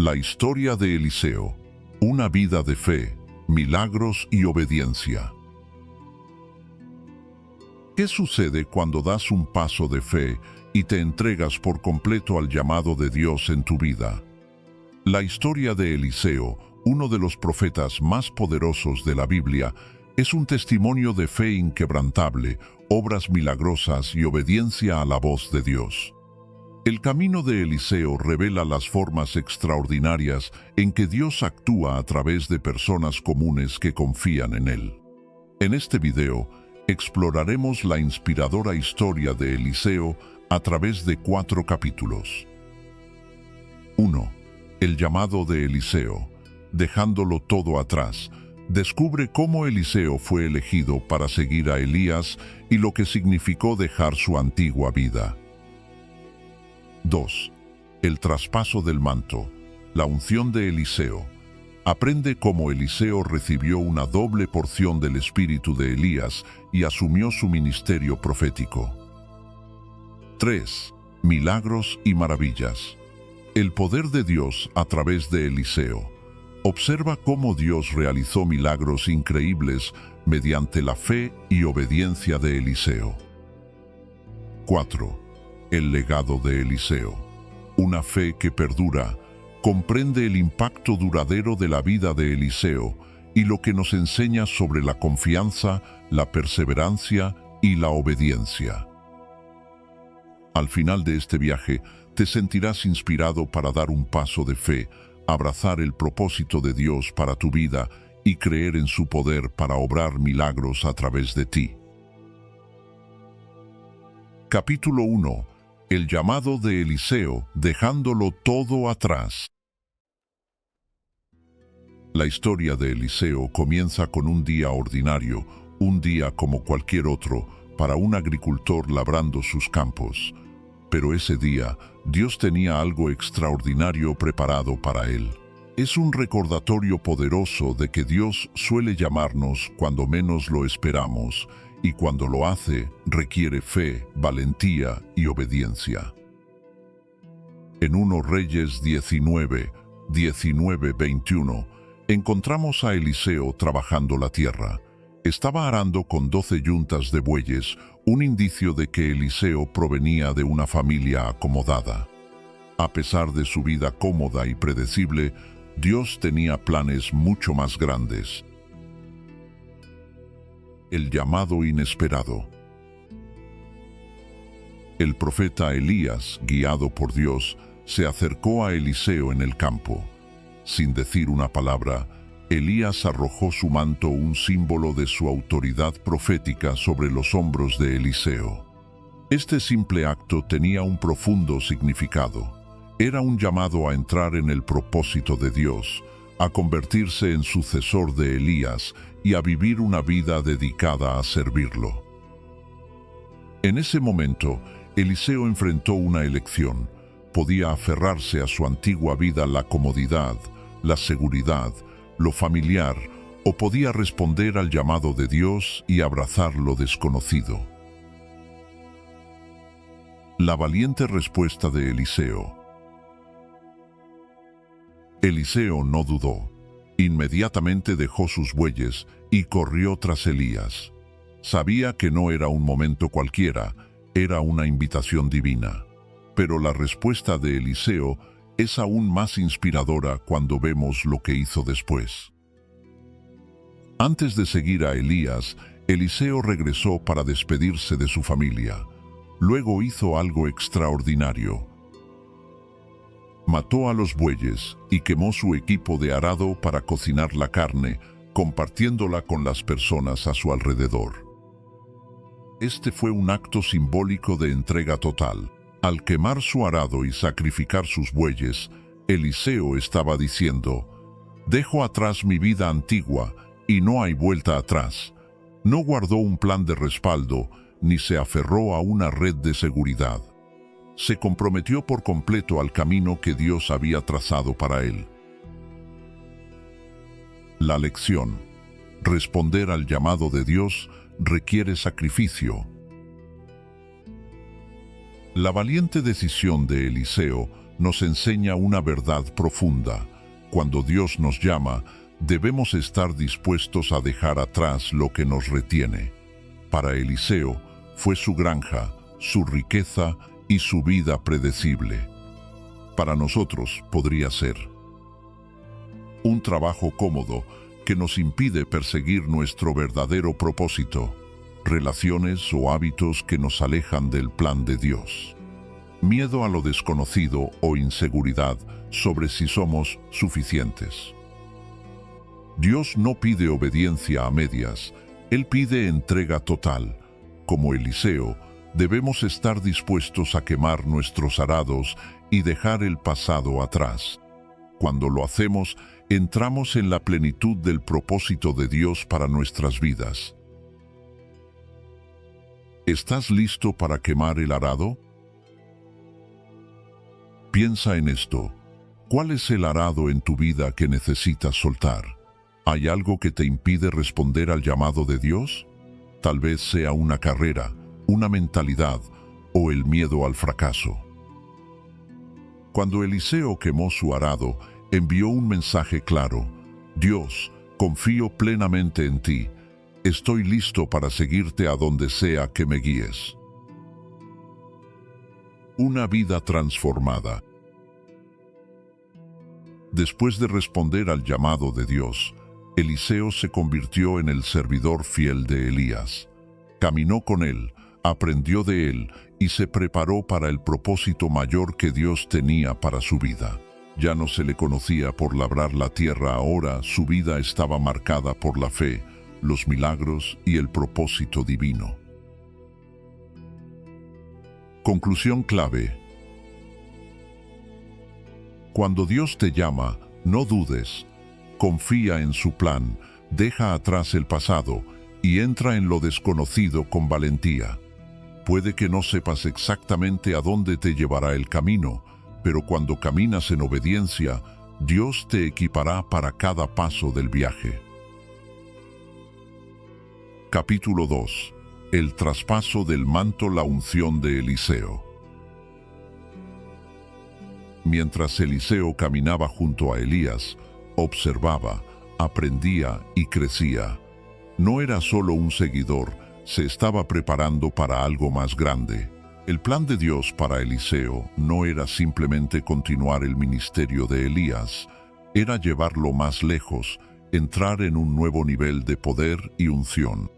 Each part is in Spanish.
La historia de Eliseo, una vida de fe, milagros y obediencia. ¿Qué sucede cuando das un paso de fe y te entregas por completo al llamado de Dios en tu vida? La historia de Eliseo, uno de los profetas más poderosos de la Biblia, es un testimonio de fe inquebrantable, obras milagrosas y obediencia a la voz de Dios. El camino de Eliseo revela las formas extraordinarias en que Dios actúa a través de personas comunes que confían en Él. En este video, exploraremos la inspiradora historia de Eliseo a través de 4 capítulos. 1. El llamado de Eliseo. Dejándolo todo atrás, descubre cómo Eliseo fue elegido para seguir a Elías y lo que significó dejar su antigua vida. 2. El traspaso del manto. La unción de Eliseo. Aprende cómo Eliseo recibió una doble porción del espíritu de Elías y asumió su ministerio profético. 3. Milagros y maravillas. El poder de Dios a través de Eliseo. Observa cómo Dios realizó milagros increíbles mediante la fe y obediencia de Eliseo. 4. El legado de Eliseo. Una fe que perdura, comprende el impacto duradero de la vida de Eliseo y lo que nos enseña sobre la confianza, la perseverancia y la obediencia. Al final de este viaje, te sentirás inspirado para dar un paso de fe, abrazar el propósito de Dios para tu vida y creer en su poder para obrar milagros a través de ti. Capítulo 1. El llamado de Eliseo, dejándolo todo atrás. La historia de Eliseo comienza con un día ordinario, un día como cualquier otro, para un agricultor labrando sus campos. Pero ese día, Dios tenía algo extraordinario preparado para él. Es un recordatorio poderoso de que Dios suele llamarnos cuando menos lo esperamos, y cuando lo hace, requiere fe, valentía y obediencia. En 1 Reyes 19:21, encontramos a Eliseo trabajando la tierra. Estaba arando con 12 yuntas de bueyes, un indicio de que Eliseo provenía de una familia acomodada. A pesar de su vida cómoda y predecible, Dios tenía planes mucho más grandes. El llamado inesperado. El profeta Elías, guiado por Dios, se acercó a Eliseo en el campo. Sin decir una palabra, Elías arrojó su manto, un símbolo de su autoridad profética, sobre los hombros de Eliseo. Este simple acto tenía un profundo significado. Era un llamado a entrar en el propósito de Dios, a convertirse en sucesor de Elías y a vivir una vida dedicada a servirlo. En ese momento, Eliseo enfrentó una elección. Podía aferrarse a su antigua vida, la comodidad, la seguridad, lo familiar, o podía responder al llamado de Dios y abrazar lo desconocido. La valiente respuesta de Eliseo. Eliseo no dudó. Inmediatamente dejó sus bueyes y corrió tras Elías. Sabía que no era un momento cualquiera, era una invitación divina. Pero la respuesta de Eliseo es aún más inspiradora cuando vemos lo que hizo después. Antes de seguir a Elías, Eliseo regresó para despedirse de su familia. Luego hizo algo extraordinario. Mató a los bueyes y quemó su equipo de arado para cocinar la carne, compartiéndola con las personas a su alrededor. Este fue un acto simbólico de entrega total. Al quemar su arado y sacrificar sus bueyes, Eliseo estaba diciendo: «Dejo atrás mi vida antigua y no hay vuelta atrás». No guardó un plan de respaldo, ni se aferró a una red de seguridad. Se comprometió por completo al camino que Dios había trazado para él. La lección. Responder al llamado de Dios requiere sacrificio. La valiente decisión de Eliseo nos enseña una verdad profunda. Cuando Dios nos llama, debemos estar dispuestos a dejar atrás lo que nos retiene. Para Eliseo, fue su granja, su riqueza y su vida predecible. Para nosotros podría ser un trabajo cómodo que nos impide perseguir nuestro verdadero propósito, relaciones o hábitos que nos alejan del plan de Dios, miedo a lo desconocido o inseguridad sobre si somos suficientes. Dios no pide obediencia a medias, Él pide entrega total. Como Eliseo, debemos estar dispuestos a quemar nuestros arados y dejar el pasado atrás. Cuando lo hacemos, entramos en la plenitud del propósito de Dios para nuestras vidas. ¿Estás listo para quemar el arado? Piensa en esto. ¿Cuál es el arado en tu vida que necesitas soltar? ¿Hay algo que te impide responder al llamado de Dios? Tal vez sea una carrera, una mentalidad o el miedo al fracaso. Cuando Eliseo quemó su arado, envió un mensaje claro: Dios, confío plenamente en ti. Estoy listo para seguirte a donde sea que me guíes. Una vida transformada. Después de responder al llamado de Dios, Eliseo se convirtió en el servidor fiel de Elías. Caminó con él, aprendió de él y se preparó para el propósito mayor que Dios tenía para su vida. Ya no se le conocía por labrar la tierra, ahora su vida estaba marcada por la fe, los milagros y el propósito divino. Conclusión clave. Cuando Dios te llama, no dudes. Confía en su plan, deja atrás el pasado y entra en lo desconocido con valentía. Puede que no sepas exactamente a dónde te llevará el camino, pero cuando caminas en obediencia, Dios te equipará para cada paso del viaje. Capítulo 2. El traspaso del manto, la unción de Eliseo. Mientras Eliseo caminaba junto a Elías, observaba, aprendía y crecía. No era solo un seguidor, se estaba preparando para algo más grande. El plan de Dios para Eliseo no era simplemente continuar el ministerio de Elías, era llevarlo más lejos, entrar en un nuevo nivel de poder y unción.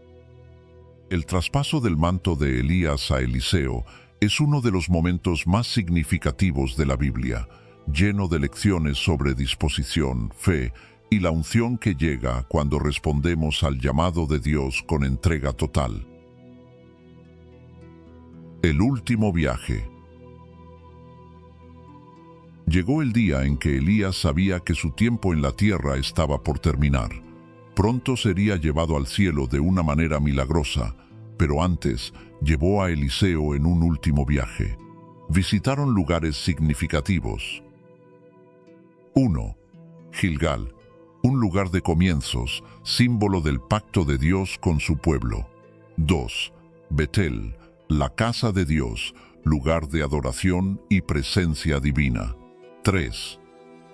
El traspaso del manto de Elías a Eliseo es uno de los momentos más significativos de la Biblia, lleno de lecciones sobre disposición, fe y la unción que llega cuando respondemos al llamado de Dios con entrega total. El último viaje. Llegó el día en que Elías sabía que su tiempo en la tierra estaba por terminar. Pronto sería llevado al cielo de una manera milagrosa, pero antes llevó a Eliseo en un último viaje. Visitaron lugares significativos. 1. Gilgal, un lugar de comienzos, símbolo del pacto de Dios con su pueblo. 2. Betel, la casa de Dios, lugar de adoración y presencia divina. 3.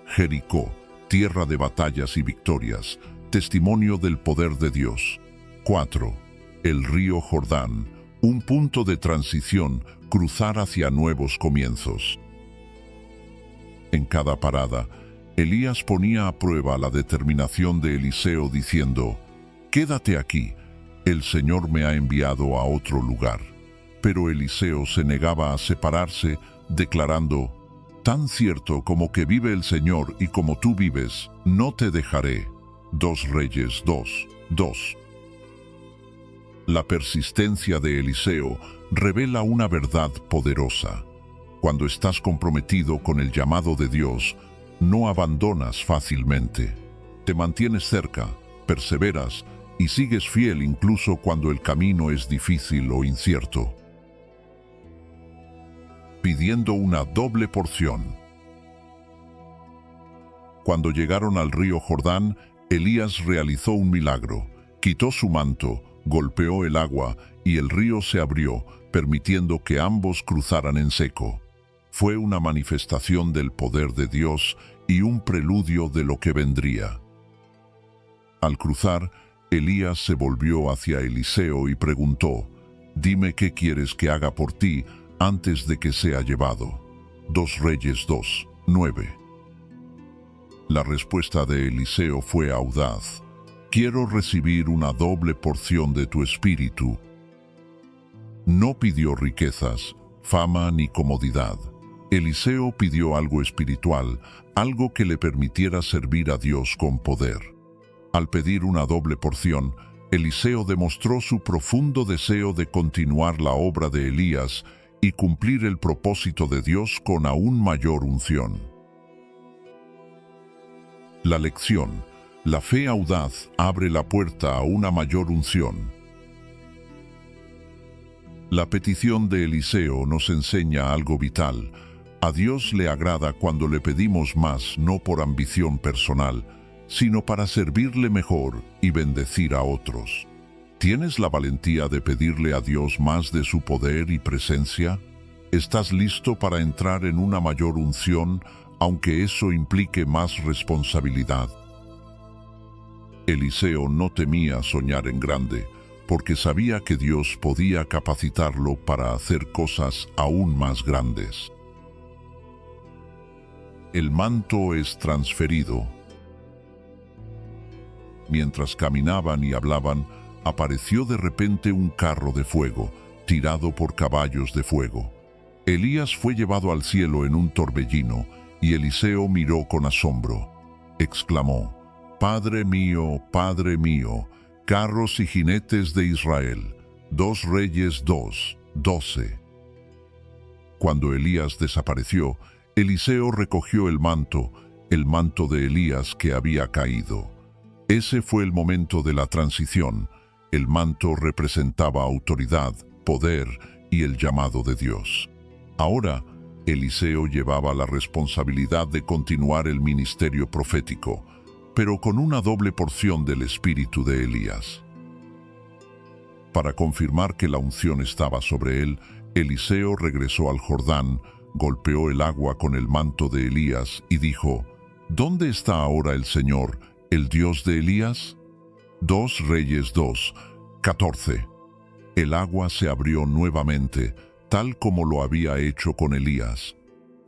Jericó, tierra de batallas y victorias, testimonio del poder de Dios. 4. El río Jordán, un punto de transición, cruzar hacia nuevos comienzos. En cada parada, Elías ponía a prueba la determinación de Eliseo diciendo: «Quédate aquí, el Señor me ha enviado a otro lugar». Pero Eliseo se negaba a separarse, declarando: «Tan cierto como que vive el Señor y como tú vives, no te dejaré». 2 Reyes 2:2. La persistencia de Eliseo revela una verdad poderosa. Cuando estás comprometido con el llamado de Dios, no abandonas fácilmente. Te mantienes cerca, perseveras y sigues fiel incluso cuando el camino es difícil o incierto. Pidiendo una doble porción. Cuando llegaron al río Jordán, Elías realizó un milagro. Quitó su manto, golpeó el agua y el río se abrió, permitiendo que ambos cruzaran en seco. Fue una manifestación del poder de Dios y un preludio de lo que vendría. Al cruzar, Elías se volvió hacia Eliseo y preguntó: «Dime qué quieres que haga por ti antes de que sea llevado». 2 Reyes 2:9. La respuesta de Eliseo fue audaz: «Quiero recibir una doble porción de tu espíritu». No pidió riquezas, fama ni comodidad. Eliseo pidió algo espiritual, algo que le permitiera servir a Dios con poder. Al pedir una doble porción, Eliseo demostró su profundo deseo de continuar la obra de Elías y cumplir el propósito de Dios con aún mayor unción. La lección: la fe audaz abre la puerta a una mayor unción. La petición de Eliseo nos enseña algo vital. A Dios le agrada cuando le pedimos más, no por ambición personal, sino para servirle mejor y bendecir a otros. ¿Tienes la valentía de pedirle a Dios más de su poder y presencia? ¿Estás listo para entrar en una mayor unción, aunque eso implique más responsabilidad? Eliseo no temía soñar en grande, porque sabía que Dios podía capacitarlo para hacer cosas aún más grandes. El manto es transferido. Mientras caminaban y hablaban, apareció de repente un carro de fuego, tirado por caballos de fuego. Elías fue llevado al cielo en un torbellino, y Eliseo miró con asombro. Exclamó: Padre mío, carros y jinetes de Israel. 2 Reyes 2:12. Cuando Elías desapareció, Eliseo recogió el manto de Elías que había caído. Ese fue el momento de la transición. El manto representaba autoridad, poder y el llamado de Dios. Ahora, Eliseo llevaba la responsabilidad de continuar el ministerio profético, pero con una doble porción del espíritu de Elías. Para confirmar que la unción estaba sobre él, Eliseo regresó al Jordán, golpeó el agua con el manto de Elías y dijo: ¿Dónde está ahora el Señor, el Dios de Elías? 2 Reyes 2:14. El agua se abrió nuevamente, tal como lo había hecho con Elías.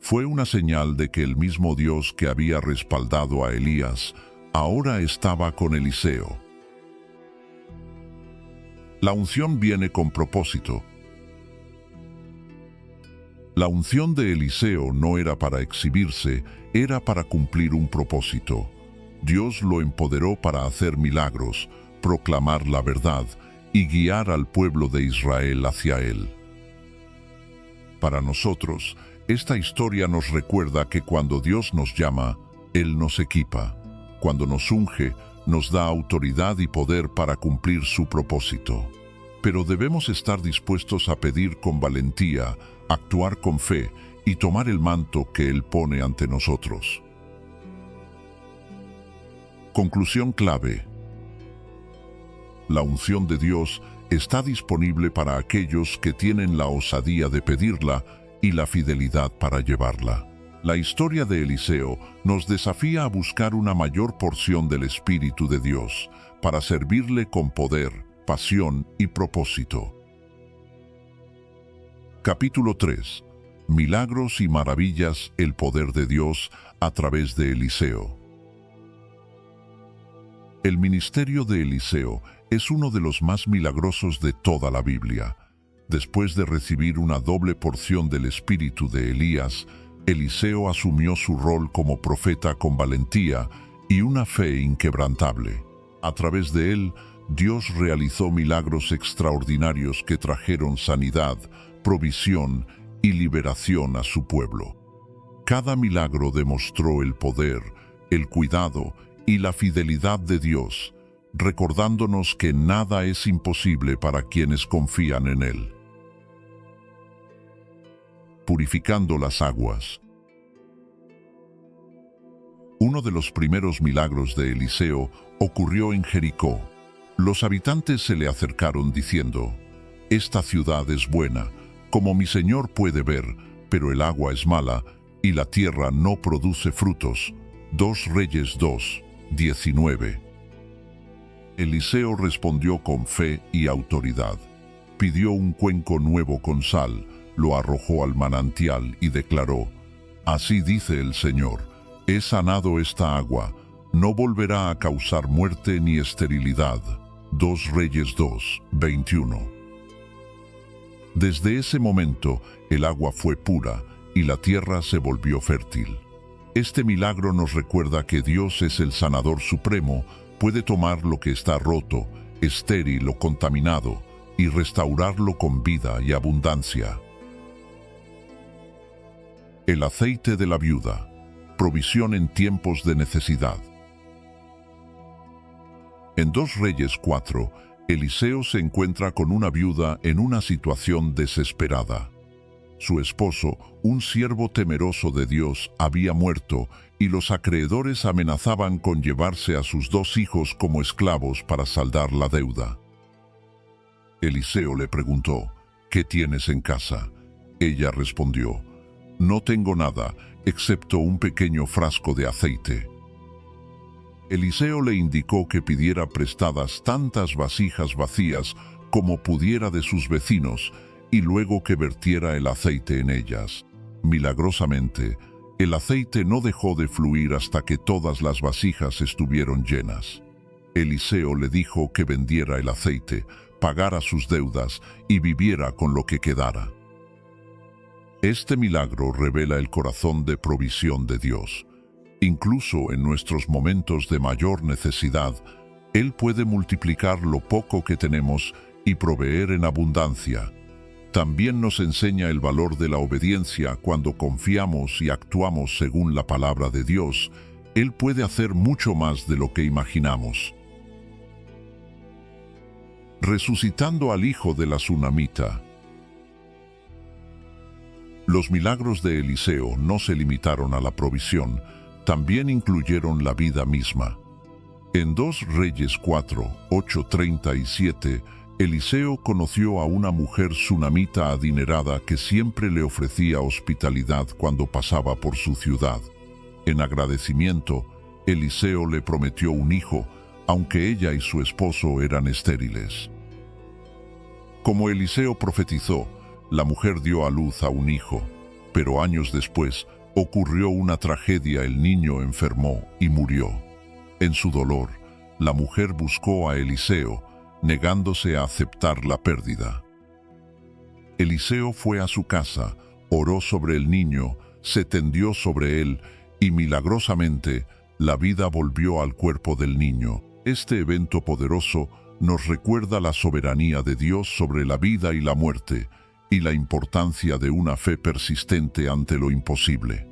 Fue una señal de que el mismo Dios que había respaldado a Elías ahora estaba con Eliseo. La unción viene con propósito. La unción de Eliseo no era para exhibirse, era para cumplir un propósito. Dios lo empoderó para hacer milagros, proclamar la verdad y guiar al pueblo de Israel hacia él. Para nosotros, esta historia nos recuerda que cuando Dios nos llama, Él nos equipa. Cuando nos unge, nos da autoridad y poder para cumplir su propósito. Pero debemos estar dispuestos a pedir con valentía, actuar con fe y tomar el manto que Él pone ante nosotros. Conclusión clave. La unción de Dios está disponible para aquellos que tienen la osadía de pedirla y la fidelidad para llevarla. La historia de Eliseo nos desafía a buscar una mayor porción del Espíritu de Dios para servirle con poder, pasión y propósito. Capítulo 3. Milagros y maravillas, el poder de Dios a través de Eliseo. El ministerio de Eliseo es uno de los más milagrosos de toda la Biblia. Después de recibir una doble porción del espíritu de Elías, Eliseo asumió su rol como profeta con valentía y una fe inquebrantable. A través de él, Dios realizó milagros extraordinarios que trajeron sanidad, provisión y liberación a su pueblo. Cada milagro demostró el poder, el cuidado y la fidelidad de Dios, recordándonos que nada es imposible para quienes confían en Él. Purificando las aguas. Uno de los primeros milagros de Eliseo ocurrió en Jericó. Los habitantes se le acercaron diciendo: «Esta ciudad es buena, como mi señor puede ver, pero el agua es mala y la tierra no produce frutos. 2 Reyes 2, 19. Eliseo respondió con fe y autoridad. Pidió un cuenco nuevo con sal, lo arrojó al manantial y declaró: Así dice el Señor, he sanado esta agua, no volverá a causar muerte ni esterilidad. 2 Reyes 2, 21. Desde ese momento, el agua fue pura y la tierra se volvió fértil. Este milagro nos recuerda que Dios es el sanador supremo, puede tomar lo que está roto, estéril o contaminado, y restaurarlo con vida y abundancia. El aceite de la viuda, provisión en tiempos de necesidad. En 2 Reyes 4, Eliseo se encuentra con una viuda en una situación desesperada. Su esposo, un siervo temeroso de Dios, había muerto y los acreedores amenazaban con llevarse a sus 2 hijos como esclavos para saldar la deuda. Eliseo le preguntó: ¿Qué tienes en casa? Ella respondió: No tengo nada, excepto un pequeño frasco de aceite. Eliseo le indicó que pidiera prestadas tantas vasijas vacías como pudiera de sus vecinos y luego que vertiera el aceite en ellas. Milagrosamente, el aceite no dejó de fluir hasta que todas las vasijas estuvieron llenas. Eliseo le dijo que vendiera el aceite, pagara sus deudas y viviera con lo que quedara. Este milagro revela el corazón de provisión de Dios. Incluso en nuestros momentos de mayor necesidad, Él puede multiplicar lo poco que tenemos y proveer en abundancia. También nos enseña el valor de la obediencia cuando confiamos y actuamos según la palabra de Dios. Él puede hacer mucho más de lo que imaginamos. Resucitando al hijo de la tsunamita. Los milagros de Eliseo no se limitaron a la provisión, también incluyeron la vida misma. En 2 Reyes 4, 8-37, Eliseo conoció a una mujer tsunamita adinerada que siempre le ofrecía hospitalidad cuando pasaba por su ciudad. En agradecimiento, Eliseo le prometió un hijo, aunque ella y su esposo eran estériles. Como Eliseo profetizó, la mujer dio a luz a un hijo, pero años después ocurrió una tragedia: el niño enfermó y murió. En su dolor, la mujer buscó a Eliseo, negándose a aceptar la pérdida. Eliseo fue a su casa, oró sobre el niño, se tendió sobre él y milagrosamente la vida volvió al cuerpo del niño. Este evento poderoso nos recuerda la soberanía de Dios sobre la vida y la muerte y la importancia de una fe persistente ante lo imposible.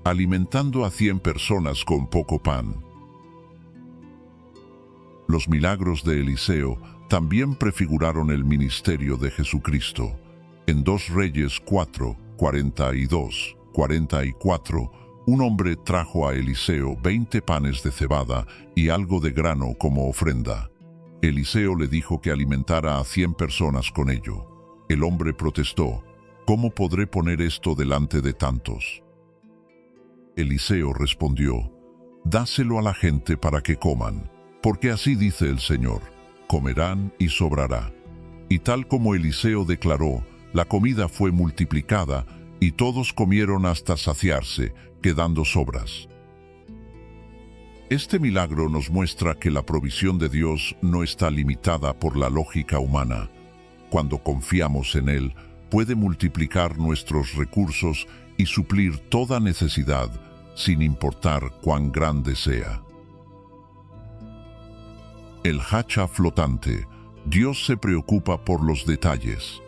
Alimentando a 100 personas con poco pan. Los milagros de Eliseo también prefiguraron el ministerio de Jesucristo. En 2 Reyes 4, 42, 44, un hombre trajo a Eliseo 20 panes de cebada y algo de grano como ofrenda. Eliseo le dijo que alimentara a 100 personas con ello. El hombre protestó: ¿Cómo podré poner esto delante de tantos? Eliseo respondió: Dáselo a la gente para que coman, porque así dice el Señor, comerán y sobrará. Y tal como Eliseo declaró, la comida fue multiplicada y todos comieron hasta saciarse, quedando sobras. Este milagro nos muestra que la provisión de Dios no está limitada por la lógica humana. Cuando confiamos en Él, puede multiplicar nuestros recursos y suplir toda necesidad, sin importar cuán grande sea. El hacha flotante. Dios se preocupa por los detalles.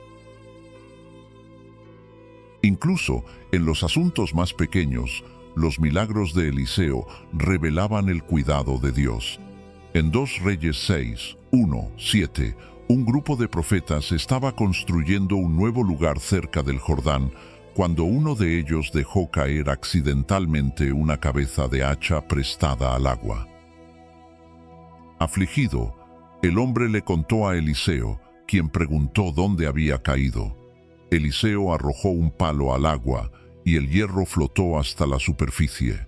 Incluso en los asuntos más pequeños, los milagros de Eliseo revelaban el cuidado de Dios. En 2 Reyes 6, 1, 7, un grupo de profetas estaba construyendo un nuevo lugar cerca del Jordán cuando uno de ellos dejó caer accidentalmente una cabeza de hacha prestada al agua. Afligido, el hombre le contó a Eliseo, quien preguntó dónde había caído. Eliseo arrojó un palo al agua y el hierro flotó hasta la superficie.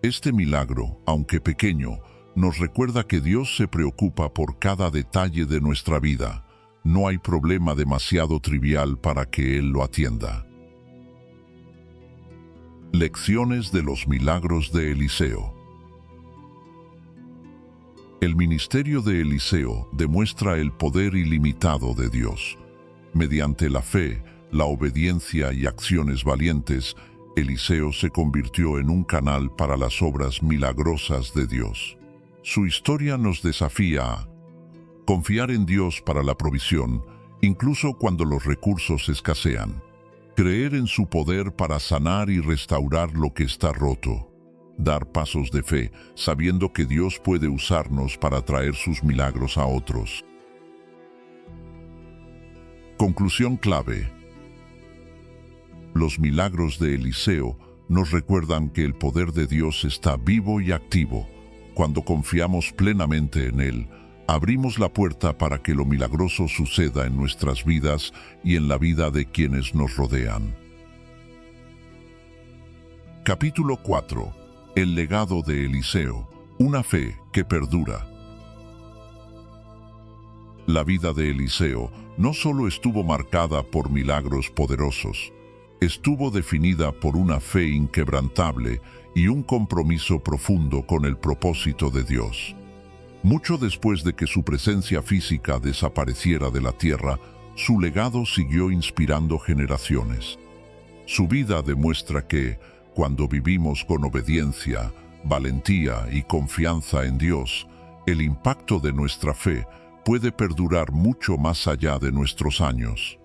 Este milagro, aunque pequeño, nos recuerda que Dios se preocupa por cada detalle de nuestra vida. No hay problema demasiado trivial para que Él lo atienda. Lecciones de los milagros de Eliseo. El ministerio de Eliseo demuestra el poder ilimitado de Dios. Mediante la fe, la obediencia y acciones valientes, Eliseo se convirtió en un canal para las obras milagrosas de Dios. Su historia nos desafía a confiar en Dios para la provisión, incluso cuando los recursos escasean. Creer en su poder para sanar y restaurar lo que está roto. Dar pasos de fe, sabiendo que Dios puede usarnos para traer sus milagros a otros. Conclusión clave. Los milagros de Eliseo nos recuerdan que el poder de Dios está vivo y activo. Cuando confiamos plenamente en Él, abrimos la puerta para que lo milagroso suceda en nuestras vidas y en la vida de quienes nos rodean. Capítulo 4. El legado de Eliseo, una fe que perdura. La vida de Eliseo no solo estuvo marcada por milagros poderosos, estuvo definida por una fe inquebrantable y un compromiso profundo con el propósito de Dios. Mucho después de que su presencia física desapareciera de la tierra, su legado siguió inspirando generaciones. Su vida demuestra que, cuando vivimos con obediencia, valentía y confianza en Dios, el impacto de nuestra fe puede perdurar mucho más allá de nuestros años.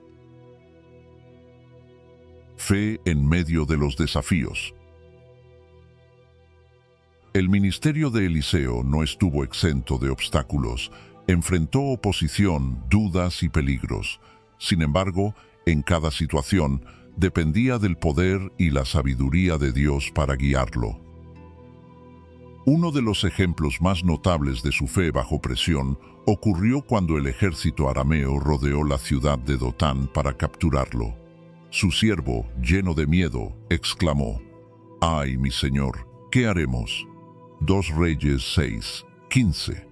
Fe en medio de los desafíos. El ministerio de Eliseo no estuvo exento de obstáculos, enfrentó oposición, dudas y peligros. Sin embargo, en cada situación, dependía del poder y la sabiduría de Dios para guiarlo. Uno de los ejemplos más notables de su fe bajo presión ocurrió cuando el ejército arameo rodeó la ciudad de Dotán para capturarlo. Su siervo, lleno de miedo, exclamó: «¡Ay, mi señor! ¿Qué haremos?». 2 Reyes 6:15.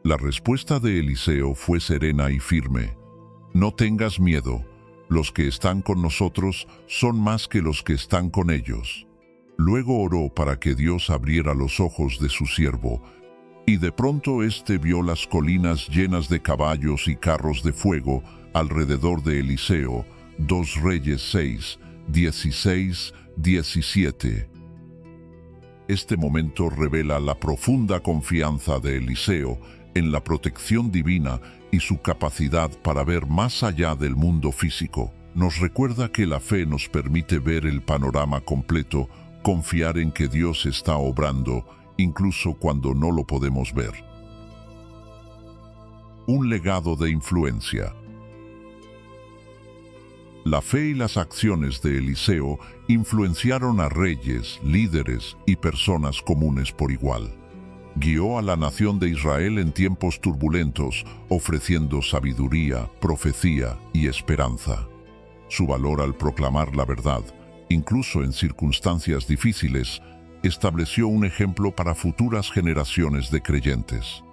La respuesta de Eliseo fue serena y firme: «No tengas miedo, los que están con nosotros son más que los que están con ellos». Luego oró para que Dios abriera los ojos de su siervo, y de pronto éste vio las colinas llenas de caballos y carros de fuego alrededor de Eliseo. 2 Reyes 6:16-17. Este momento revela la profunda confianza de Eliseo en la protección divina y su capacidad para ver más allá del mundo físico. Nos recuerda que la fe nos permite ver el panorama completo, confiar en que Dios está obrando, incluso cuando no lo podemos ver. Un legado de influencia. La fe y las acciones de Eliseo influenciaron a reyes, líderes y personas comunes por igual. Guió a la nación de Israel en tiempos turbulentos, ofreciendo sabiduría, profecía y esperanza. Su valor al proclamar la verdad, incluso en circunstancias difíciles, estableció un ejemplo para futuras generaciones de creyentes.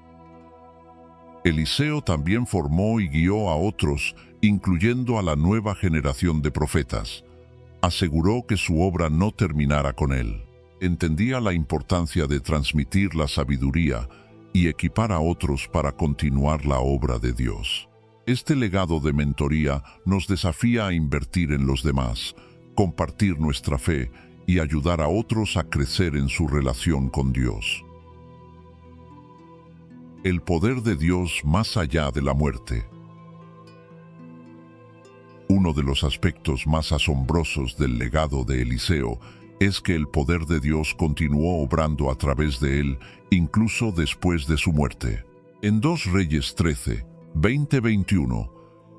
Eliseo también formó y guió a otros, incluyendo a la nueva generación de profetas. Aseguró que su obra no terminara con él. Entendía la importancia de transmitir la sabiduría y equipar a otros para continuar la obra de Dios. Este legado de mentoría nos desafía a invertir en los demás, compartir nuestra fe y ayudar a otros a crecer en su relación con Dios. El poder de Dios más allá de la muerte. Uno de los aspectos más asombrosos del legado de Eliseo es que el poder de Dios continuó obrando a través de él, incluso después de su muerte. En 2 Reyes 13:20-21,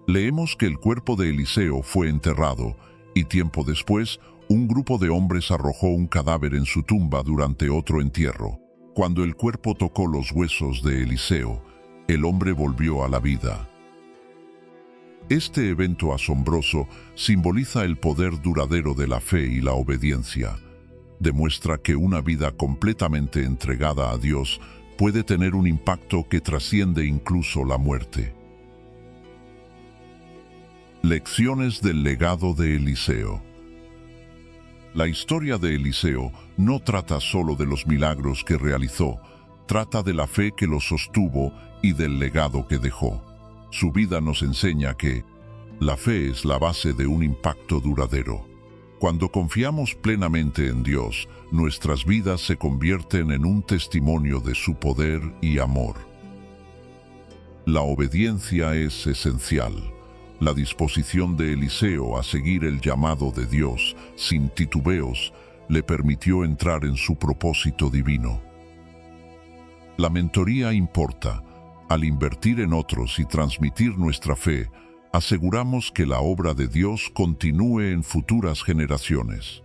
leemos que el cuerpo de Eliseo fue enterrado, y tiempo después, un grupo de hombres arrojó un cadáver en su tumba durante otro entierro. Cuando el cuerpo tocó los huesos de Eliseo, el hombre volvió a la vida. Este evento asombroso simboliza el poder duradero de la fe y la obediencia. Demuestra que una vida completamente entregada a Dios puede tener un impacto que trasciende incluso la muerte. Lecciones del legado de Eliseo. La historia de Eliseo no trata solo de los milagros que realizó, trata de la fe que lo sostuvo y del legado que dejó. Su vida nos enseña que la fe es la base de un impacto duradero. Cuando confiamos plenamente en Dios, nuestras vidas se convierten en un testimonio de su poder y amor. La obediencia es esencial. La disposición de Eliseo a seguir el llamado de Dios sin titubeos le permitió entrar en su propósito divino. La mentoría importa. Al invertir en otros y transmitir nuestra fe, aseguramos que la obra de Dios continúe en futuras generaciones.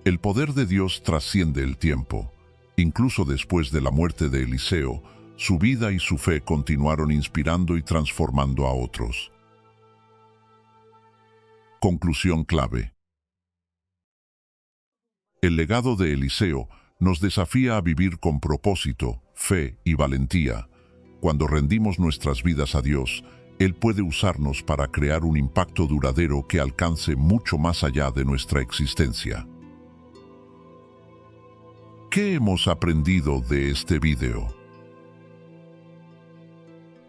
El poder de Dios trasciende el tiempo. Incluso después de la muerte de Eliseo, su vida y su fe continuaron inspirando y transformando a otros. Conclusión clave. El legado de Eliseo nos desafía a vivir con propósito, fe y valentía. Cuando rendimos nuestras vidas a Dios, Él puede usarnos para crear un impacto duradero que alcance mucho más allá de nuestra existencia. ¿Qué hemos aprendido de este video?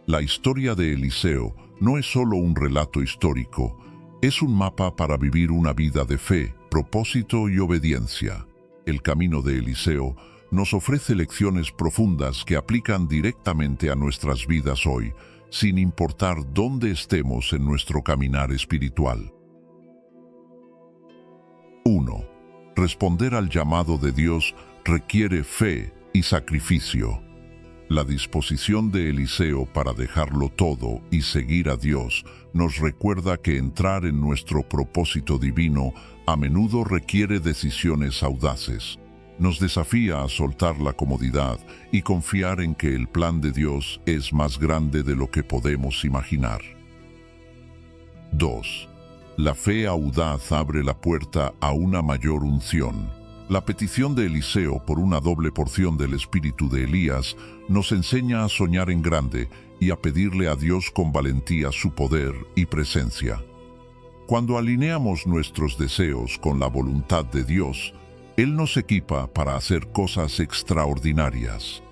La historia de Eliseo no es solo un relato histórico, es un mapa para vivir una vida de fe, propósito y obediencia. El camino de Eliseo nos ofrece lecciones profundas que aplican directamente a nuestras vidas hoy, sin importar dónde estemos en nuestro caminar espiritual. 1. Responder al llamado de Dios requiere fe y sacrificio. La disposición de Eliseo para dejarlo todo y seguir a Dios nos recuerda que entrar en nuestro propósito divino a menudo requiere decisiones audaces. Nos desafía a soltar la comodidad y confiar en que el plan de Dios es más grande de lo que podemos imaginar. 2. La fe audaz abre la puerta a una mayor unción. La petición de Eliseo por una doble porción del espíritu de Elías nos enseña a soñar en grande y a pedirle a Dios con valentía su poder y presencia. Cuando alineamos nuestros deseos con la voluntad de Dios, Él nos equipa para hacer cosas extraordinarias.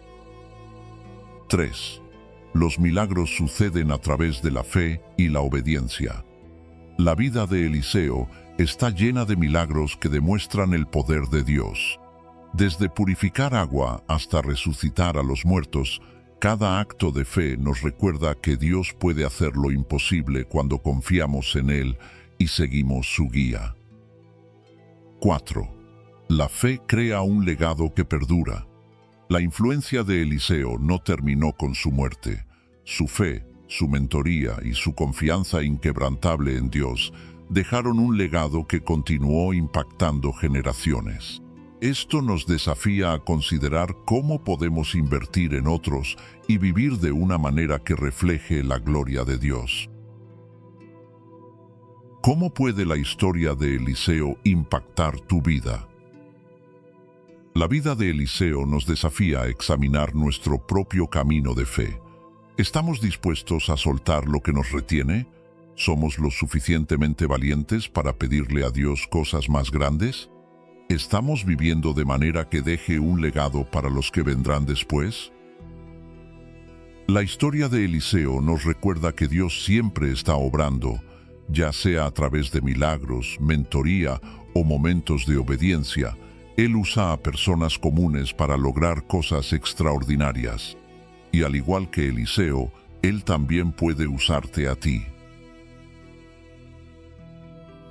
3. Los milagros suceden a través de la fe y la obediencia. La vida de Eliseo está llena de milagros que demuestran el poder de Dios. Desde purificar agua hasta resucitar a los muertos, cada acto de fe nos recuerda que Dios puede hacer lo imposible cuando confiamos en Él y seguimos su guía. 4. La fe crea un legado que perdura. La influencia de Eliseo no terminó con su muerte. Su fe, su mentoría y su confianza inquebrantable en Dios dejaron un legado que continuó impactando generaciones. Esto nos desafía a considerar cómo podemos invertir en otros y vivir de una manera que refleje la gloria de Dios. ¿Cómo puede la historia de Eliseo impactar tu vida? La vida de Eliseo nos desafía a examinar nuestro propio camino de fe. ¿Estamos dispuestos a soltar lo que nos retiene? ¿Somos lo suficientemente valientes para pedirle a Dios cosas más grandes? ¿Estamos viviendo de manera que deje un legado para los que vendrán después? La historia de Eliseo nos recuerda que Dios siempre está obrando, ya sea a través de milagros, mentoría o momentos de obediencia. Él usa a personas comunes para lograr cosas extraordinarias. Y al igual que Eliseo, Él también puede usarte a ti.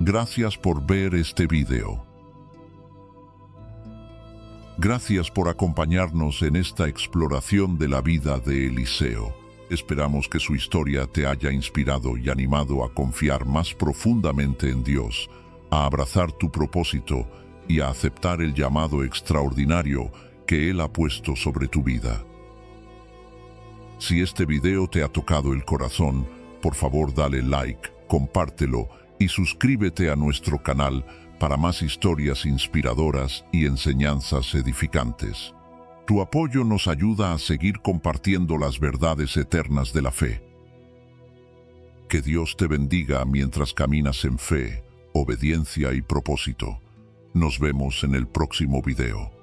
Gracias por ver este video. Gracias por acompañarnos en esta exploración de la vida de Eliseo. Esperamos que su historia te haya inspirado y animado a confiar más profundamente en Dios, a abrazar tu propósito y a aceptar el llamado extraordinario que Él ha puesto sobre tu vida. Si este video te ha tocado el corazón, por favor dale like, compártelo y suscríbete a nuestro canal para más historias inspiradoras y enseñanzas edificantes. Tu apoyo nos ayuda a seguir compartiendo las verdades eternas de la fe. Que Dios te bendiga mientras caminas en fe, obediencia y propósito. Nos vemos en el próximo video.